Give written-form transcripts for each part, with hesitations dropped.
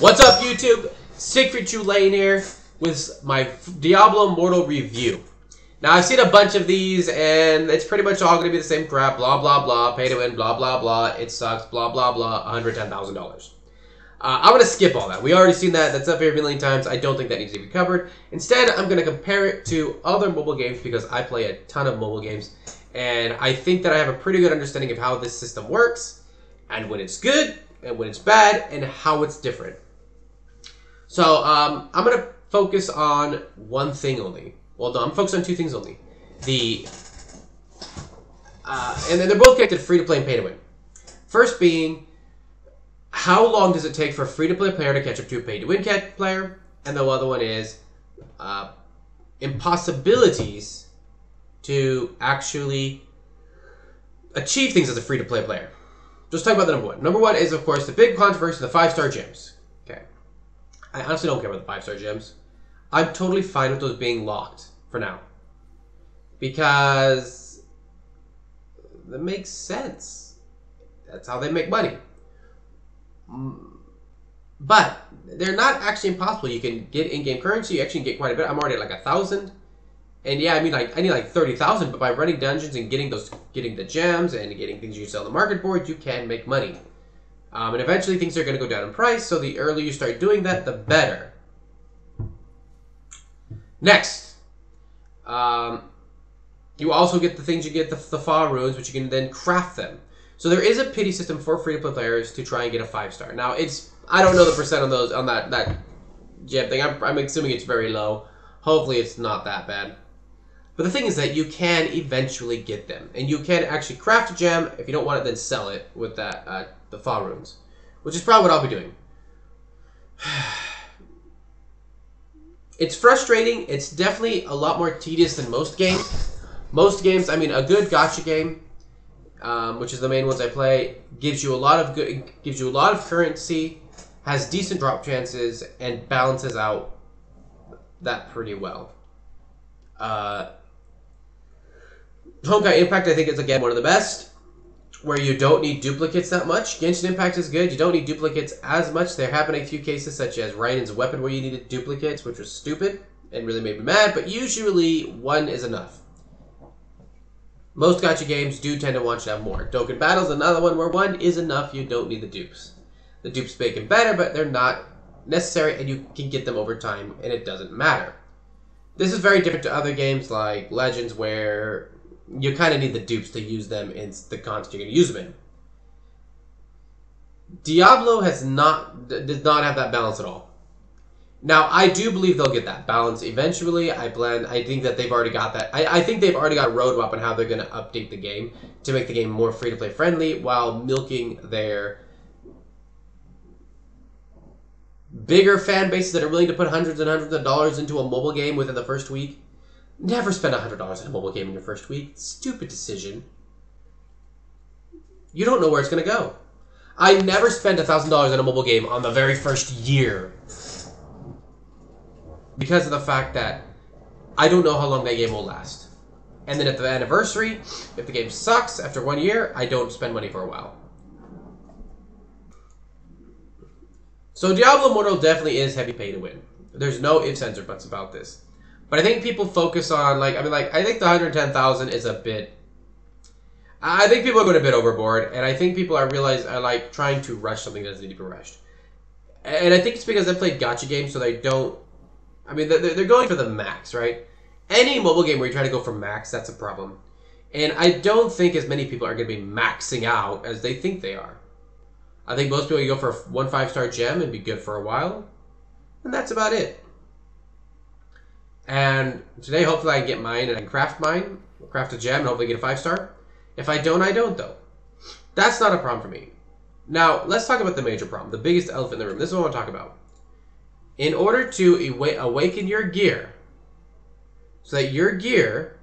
What's up, YouTube? Siegfried Lane here with my Diablo Immortal review. Now, I've seen a bunch of these, and it's pretty much all going to be the same crap. Blah, blah, blah. Pay to win. Blah, blah, blah. It sucks. Blah, blah, blah. $110,000. I'm going to skip all that. We already seen that. That's up here a million times. I don't think that needs to be covered. Instead, I'm going to compare it to other mobile games because I play a ton of mobile games. And I think that I have a pretty good understanding of how this system works, and when it's good, and when it's bad, and how it's different. So, I'm going to focus on one thing only. Well, no, I'm focused on two things only. And then they're both connected free-to-play and pay-to-win. First being, how long does it take for a free-to-play player to catch up to a pay-to-win player? And the other one is impossibilities to actually achieve things as a free-to-play player. Just talk about the number one. Number one is, of course, the big controversy, the 5-star gems. Okay. I honestly don't care about the 5-star gems. I'm totally fine with those being locked for now. Because that makes sense. That's how they make money. But they're not actually impossible. You can get in-game currency. You actually get quite a bit. I'm already at like 1,000. And yeah, I mean, like I need like 30,000. But by running dungeons and getting the gems and getting things you sell on the market board, you can make money. And eventually things are going to go down in price. So the earlier you start doing that, the better. Next, you also get the things you get the Fa runes, which you can then craft them. So there is a pity system for free-to-play players to try and get a 5-star. Now I don't know the percent on those on that gem thing. I'm assuming it's very low. Hopefully it's not that bad. But the thing is that you can eventually get them, and you can actually craft a gem. If you don't want it, then sell it with that the Fa runes, which is probably what I'll be doing. It's frustrating. It's definitely a lot more tedious than most games. Most games, I mean, a good gacha game, which is the main ones I play, gives you a lot of currency, has decent drop chances, and balances out that pretty well. Honkai Impact, I think, is again one of the best, where you don't need duplicates that much. Genshin Impact is good. You don't need duplicates as much. There have been a few cases, such as Raiden's weapon, where you needed duplicates, which was stupid and really made me mad, but usually one is enough. Most gacha games do tend to want you to have more. Dokkan Battle's another one where one is enough. You don't need the dupes. The dupes make it better, but they're not necessary, and you can get them over time, and it doesn't matter. This is very different to other games like Legends, where you kind of need the dupes to use them in the content you're going to use them in. Diablo does not have that balance at all. Now, I do believe they'll get that balance eventually. I think that they've already got that. I think they've already got a roadmap on how they're going to update the game to make the game more free-to-play friendly while milking their bigger fan bases that are willing to put hundreds and hundreds of dollars into a mobile game within the first week. Never spend $100 on a mobile game in your first week. Stupid decision. You don't know where it's going to go. I never spent $1,000 on a mobile game on the very first year, because of the fact that I don't know how long that game will last. And then at the anniversary, if the game sucks after 1 year, I don't spend money for a while. So Diablo Immortal definitely is heavy pay to win. There's no ifs, ands, or buts about this. But I think people focus on, I think the 110,000 is a bit... I think people are going a bit overboard, and I think people are trying to rush something that doesn't need to be rushed. And I think it's because they played gacha games, so they don't... I mean, they're going for the max, right? Any mobile game where you try to go for max, that's a problem. And I don't think as many people are going to be maxing out as they think they are. I think most people go for one 5-star gem and be good for a while. And that's about it. And today, hopefully I can get mine and I can craft mine. Craft a gem and hopefully get a 5-star. If I don't, I don't, though. That's not a problem for me. Now, let's talk about the major problem. The biggest elephant in the room. This is what I want to talk about. In order to awaken your gear, so that your gear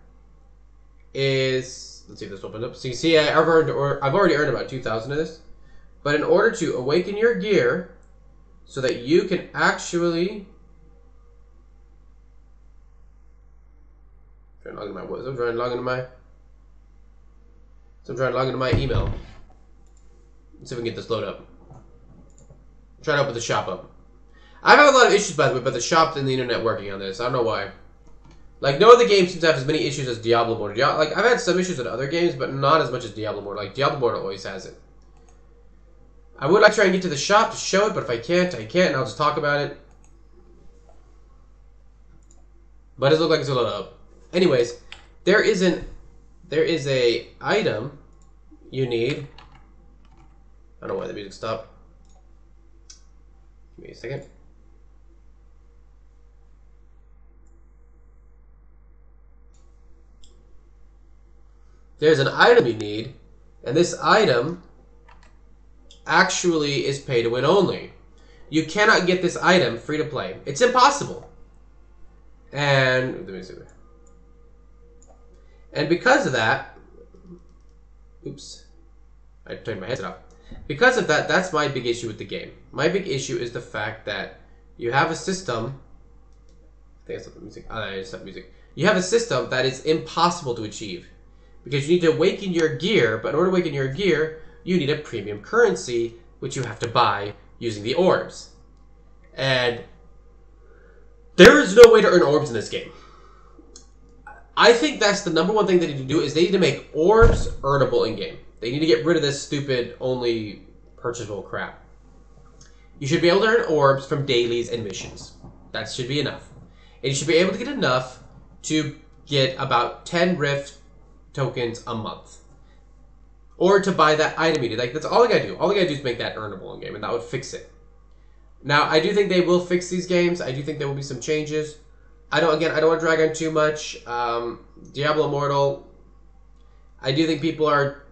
is... Let's see if this opens up. So you see, I've already earned about 2,000 of this. But in order to awaken your gear, so that you can actually... I'm trying to log into my email. Let's see if we can get this load up. Try to open the shop up. I've had a lot of issues, by the way, but the shop and the internet working on this. I don't know why. Like, no other game seems to have as many issues as Diablo Immortal. Like, I've had some issues with other games, but not as much as Diablo Immortal. Like, Diablo Immortal always has it. I would like to try and get to the shop to show it, but if I can't, I can't, and I'll just talk about it. But it looks like it's a load up. Anyways, there is a item you need. I don't know why the music stopped. Give me a second. There's an item you need, and this item actually is pay to win only. You cannot get this item free to play. It's impossible. And let me see. And because of that, oops, I turned my headset off. Because of that, that's my big issue with the game. My big issue is the fact that you have a system. I think I stopped the music. I stopped music. You have a system that is impossible to achieve because you need to awaken your gear. But in order to awaken your gear, you need a premium currency, which you have to buy using the orbs. And there is no way to earn orbs in this game. I think that's the number one thing they need to do is they need to make orbs earnable in game. They need to get rid of this stupid only purchasable crap. You should be able to earn orbs from dailies and missions. That should be enough. And you should be able to get enough to get about 10 Rift tokens a month. Or to buy that item you need. Like, that's all I gotta do. All I gotta do is make that earnable in game, and that would fix it. Now, I do think they will fix these games. I do think there will be some changes. I don't want to drag on too much. Diablo Immortal, I do think people are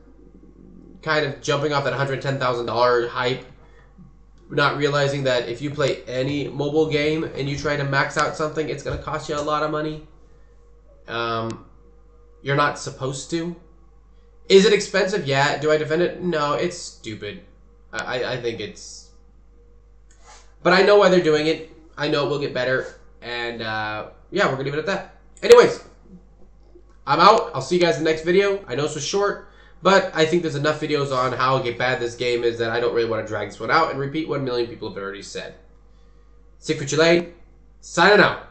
kind of jumping off that $110,000 hype, not realizing that if you play any mobile game and you try to max out something, it's going to cost you a lot of money. You're not supposed to. Is it expensive? Yeah. Do I defend it? No, it's stupid. I think it's... But I know why they're doing it. I know it will get better. And, yeah, we're going to leave it at that. Anyways, I'm out. I'll see you guys in the next video. I know this was short, but I think there's enough videos on how bad this game is that I don't really want to drag this one out and repeat what a million people have already said. Secret Chile, signing out.